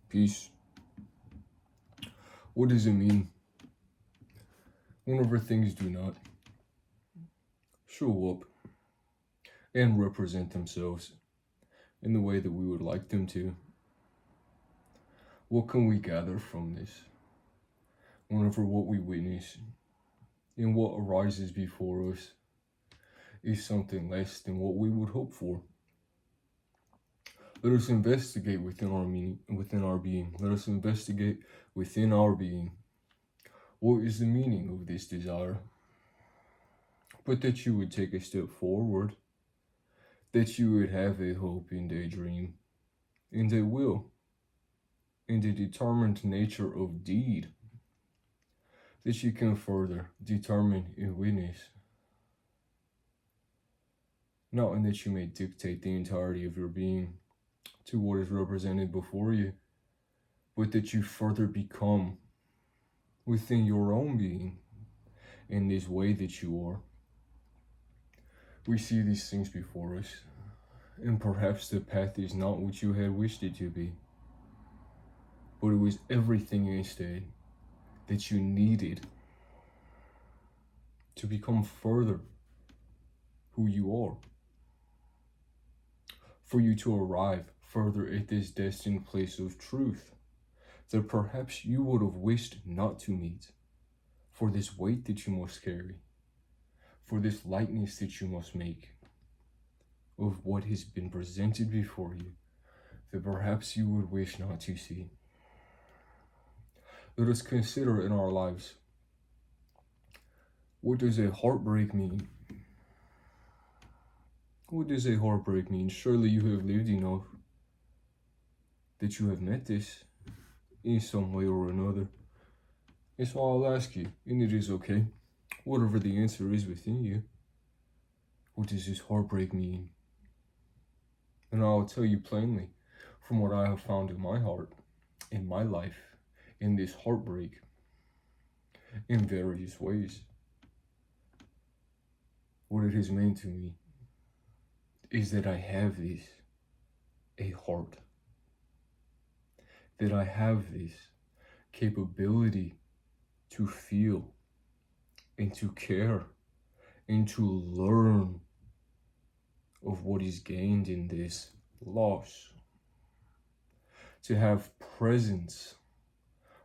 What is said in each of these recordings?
Peace. What does it mean whenever things do not show up and represent themselves in the way that we would like them to? What can we gather from this whenever what we witness and what arises before us is something less than what we would hope for? Let us investigate within our meaning, within our being. Let us investigate within our being. What is the meaning of this desire? But that you would take a step forward, that you would have a hope and a dream, and a will, and a determined nature of deed, that you can further determine and witness. Not in that you may dictate the entirety of your being to what is represented before you, but that you further become within your own being in this way that you are. We see these things before us, and perhaps the path is not what you had wished it to be, but it was everything instead that you needed to become further who you are, for you to arrive further at this destined place of truth that perhaps you would have wished not to meet, for this weight that you must carry, for this lightness that you must make of what has been presented before you, that perhaps you would wish not to see. Let us consider in our lives, what does a heartbreak mean? What does a heartbreak mean? Surely you have lived enough that you have met this in some way or another. And so I'll ask you, and it is okay, whatever the answer is within you, what does this heartbreak mean? And I'll tell you plainly, from what I have found in my heart, in my life, in this heartbreak, in various ways, what it has meant to me is that I have this, a heart, that I have this capability to feel and to care and to learn of what is gained in this loss, to have presence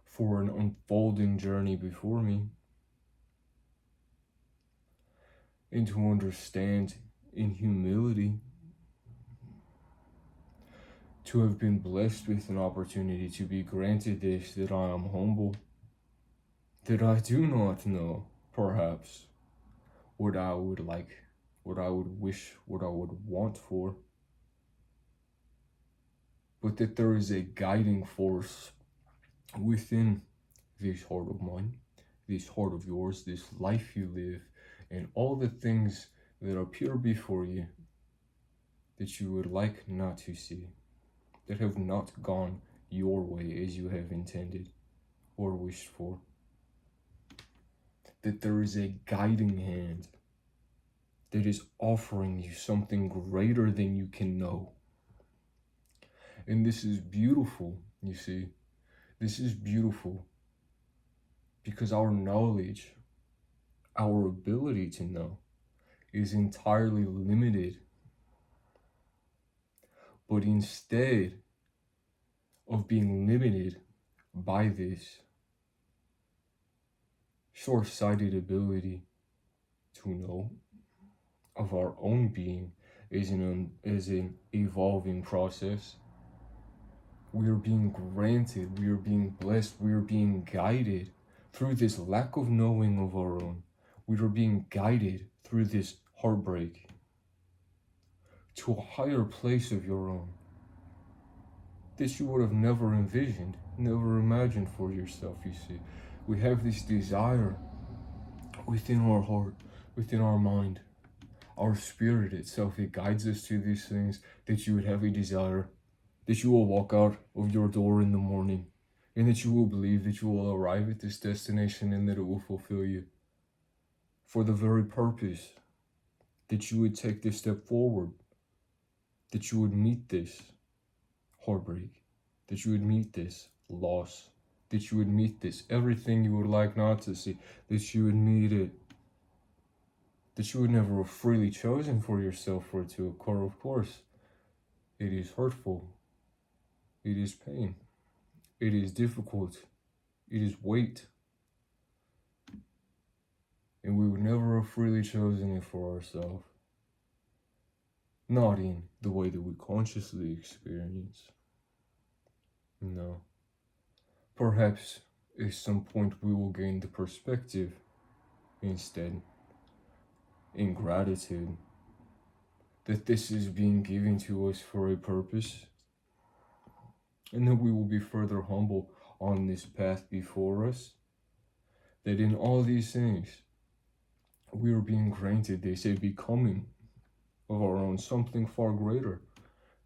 for an unfolding journey before me, and to understand in humility, to have been blessed with an opportunity to be granted this, that I am humble, that I do not know, perhaps, what I would like, what I would wish, what I would want for, but that there is a guiding force within this heart of mine, this heart of yours, this life you live, and all the things that appear before you that you would like not to see, that have not gone your way as you have intended or wished for. That there is a guiding hand that is offering you something greater than you can know. And this is beautiful, you see. This is beautiful because our knowledge, our ability to know, is entirely limited. But instead of being limited by this short-sighted ability to know of our own being is an evolving process, we are being granted, we are being blessed, we are being guided through this lack of knowing of our own. We are being guided through this heartbreak to a higher place of your own that you would have never envisioned, never imagined for yourself, you see. We have this desire within our heart, within our mind, our spirit itself. It guides us to these things, that you would have a desire, that you will walk out of your door in the morning, and that you will believe that you will arrive at this destination and that it will fulfill you, for the very purpose that you would take this step forward, that you would meet this heartbreak, that you would meet this loss, that you would meet this everything you would like not to see, that you would meet it, that you would never have freely chosen for yourself for it to occur. Of course, it is hurtful, it is pain, it is difficult, it is weight, and we would never have freely chosen it for ourselves. Not in the way that we consciously experience. No. Perhaps at some point we will gain the perspective instead, in gratitude, that this is being given to us for a purpose, and that we will be further humble on this path before us, that in all these things we are being granted, they say, becoming of our own, something far greater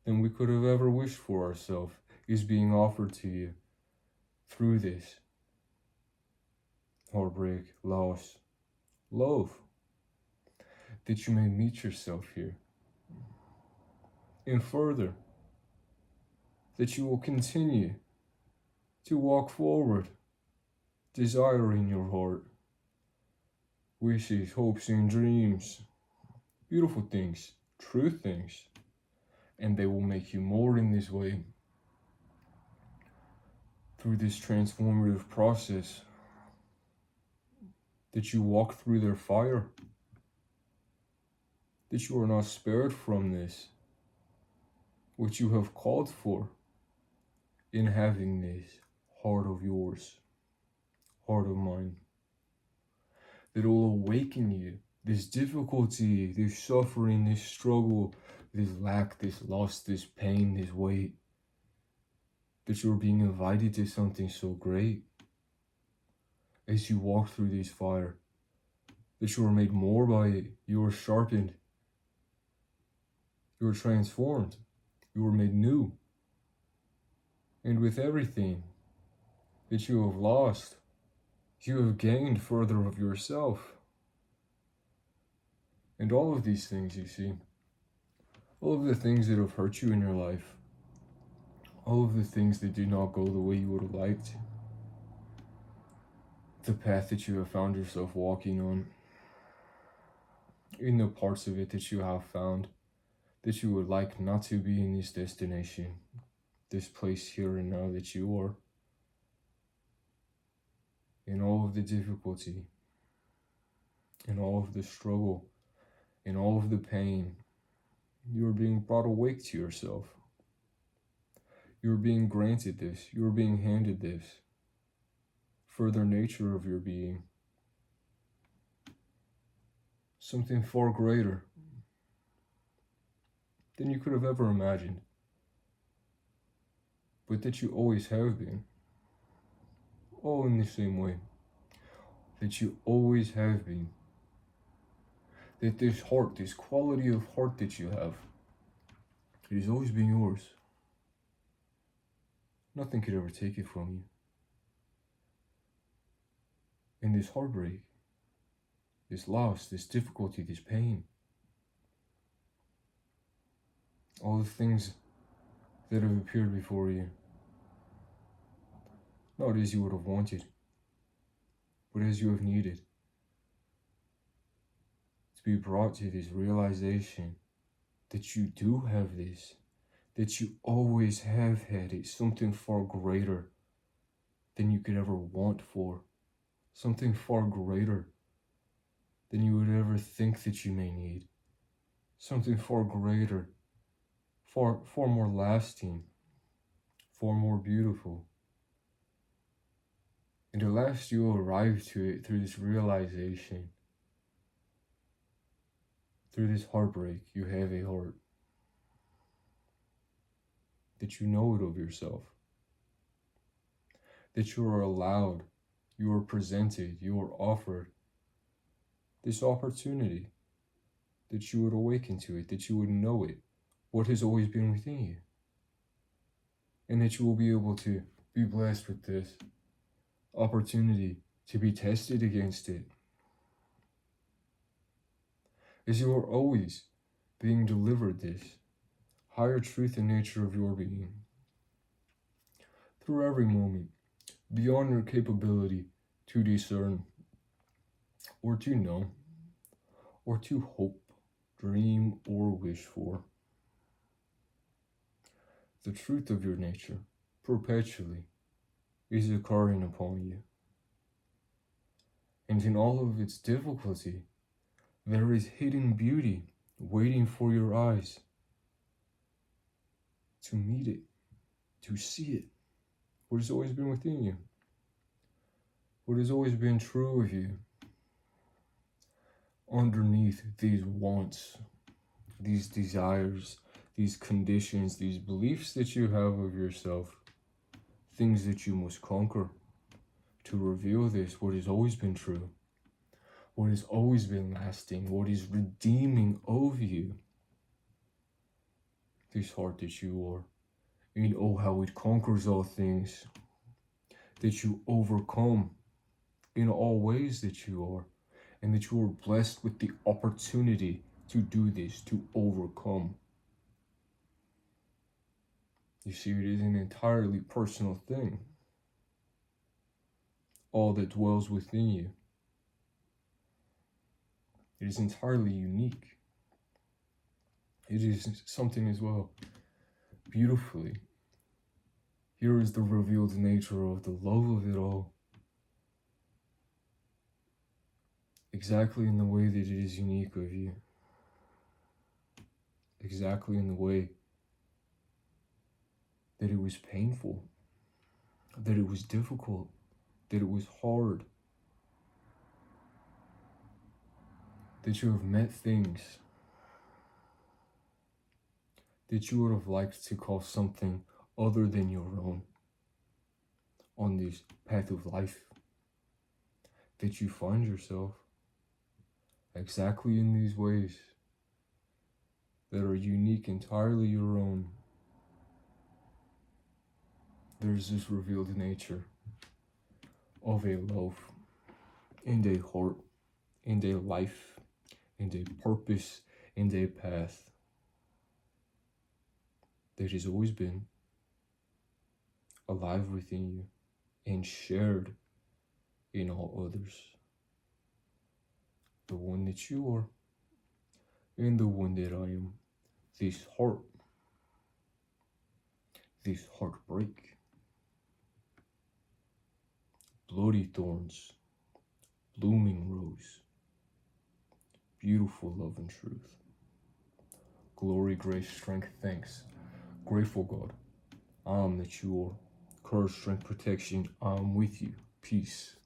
than we could have ever wished for ourselves is being offered to you through this heartbreak, loss, love, that you may meet yourself here. And further, that you will continue to walk forward, desiring your heart, wishes, hopes, and dreams, beautiful things, true things, and they will make you more in this way through this transformative process, that you walk through their fire, that you are not spared from this, what you have called for in having this heart of yours, heart of mine, that will awaken you, this difficulty, this suffering, this struggle, this lack, this loss, this pain, this weight, that you're being invited to something so great as you walk through this fire, that you are made more by it, you are sharpened, you are transformed, you are made new. And with everything that you have lost, you have gained further of yourself. And all of these things, you see, all of the things that have hurt you in your life, all of the things that do not go the way you would have liked, the path that you have found yourself walking on, in the parts of it that you have found that you would like not to be in this destination, this place here and now that you are, in all of the difficulty, in all of the struggle, in all of the pain, you are being brought awake to yourself. You are being granted this, you are being handed this, further nature of your being, something far greater than you could have ever imagined, but that you always have been, all in the same way, that you always have been, that this heart, this quality of heart that you have, it has always been yours. Nothing could ever take it from you. And this heartbreak, this loss, this difficulty, this pain, all the things that have appeared before you, not as you would have wanted, but as you have needed, to be brought to this realization that you do have this, that you always have had it, something far greater than you could ever want for, something far greater than you would ever think that you may need, something far greater, far more lasting, far more beautiful. And at last you arrive to it through this realization, through this heartbreak. You have a heart, that you know it of yourself, that you are allowed, you are presented, you are offered this opportunity, that you would awaken to it, that you would know it, what has always been within you, and that you will be able to be blessed with this opportunity to be tested against it, as you are always being delivered this higher truth and nature of your being, through every moment, beyond your capability to discern, or to know, or to hope, dream, or wish for. The truth of your nature, perpetually, is occurring upon you. And in all of its difficulty, there is hidden beauty waiting for your eyes to meet it, to see it. What has always been within you, what has always been true of you, underneath these wants, these desires, these conditions, these beliefs that you have of yourself, things that you must conquer to reveal this, what has always been true, what has always been lasting, what is redeeming of you, this heart that you are. And oh, how it conquers all things, that you overcome in all ways that you are, and that you are blessed with the opportunity to do this, to overcome. You see, it is an entirely personal thing, all that dwells within you. It is entirely unique. It is something as well, beautifully. Here is the revealed nature of the love of it all, exactly in the way that it is unique of you, exactly in the way that it was painful, that it was difficult, that it was hard, that you have met things that you would have liked to call something other than your own on this path of life, that you find yourself exactly in these ways that are unique, entirely your own. There's this revealed nature of a love and a heart and a life and a purpose and a path that has always been alive within you and shared in all others. The one that you are and the one that I am. This heart, this heartbreak, bloody thorns, blooming rose, beautiful love and truth. Glory, grace, strength, thanks. Grateful God, that you are. Courage, strength, protection, I'm with you. Peace.